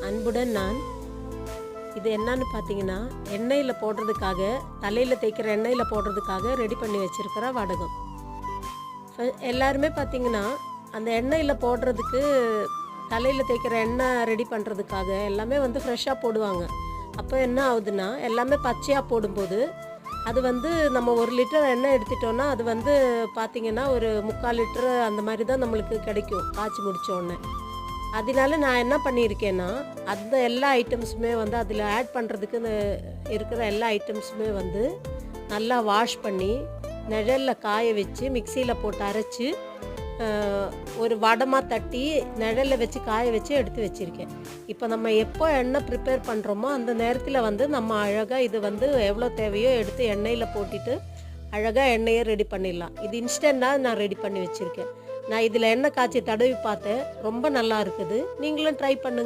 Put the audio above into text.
அன்புடன் நான். இது என்னன்னு பார்த்தீங்கன்னா, எண்ணெயில் போடுறதுக்காக, தலையில் தேய்க்கிற எண்ணெயில் போடுறதுக்காக ரெடி பண்ணி வச்சுருக்கிற வடகம். எல்லாருமே பார்த்தீங்கன்னா, அந்த எண்ணெயில் போடுறதுக்கு, தலையில் தேய்க்கிற எண்ணெய் ரெடி பண்ணுறதுக்காக எல்லாமே வந்து ஃப்ரெஷ்ஷாக போடுவாங்க. அப்போ என்ன ஆகுதுன்னா, எல்லாமே பச்சையாக போடும்போது அது வந்து நம்ம 1 லிட்டர் எண்ணெய் எடுத்துட்டோன்னா அது வந்து பார்த்திங்கன்னா ஒரு 3/4 லிட்டரு அந்த மாதிரி தான் நம்மளுக்கு கிடைக்கும் காய்ச்சி முடித்தோடனே. அதனால நான் என்ன பண்ணியிருக்கேன்னா, அந்த எல்லா ஐட்டம்ஸுமே வந்து அதில் ஆட் பண்ணுறதுக்கு இருக்கிற எல்லா ஐட்டம்ஸுமே வந்து நல்லா வாஷ் பண்ணி நிழலில் காய வச்சு மிக்சியில் போட்டு அரைச்சி ஒரு வடமாக தட்டி நிழலில் வச்சு காய வச்சு எடுத்து வச்சுருக்கேன். இப்போ நம்ம எப்போ எண்ணெய் ப்ரிப்பேர் பண்ணுறோமோ அந்த நேரத்தில் வந்து நம்ம அழகாக இது வந்து எவ்வளோ தேவையோ எடுத்து எண்ணெயில் போட்டுட்டு அழகாக எண்ணெயை ரெடி பண்ணிடலாம். இது இன்ஸ்டண்ட்டாக நான் ரெடி பண்ணி வச்சுருக்கேன். நான் இதில் எண்ணெய் காய்ச்சி தடவி பார்த்தேன், ரொம்ப நல்லா இருக்குது. நீங்களும் ட்ரை பண்ணுங்கள்.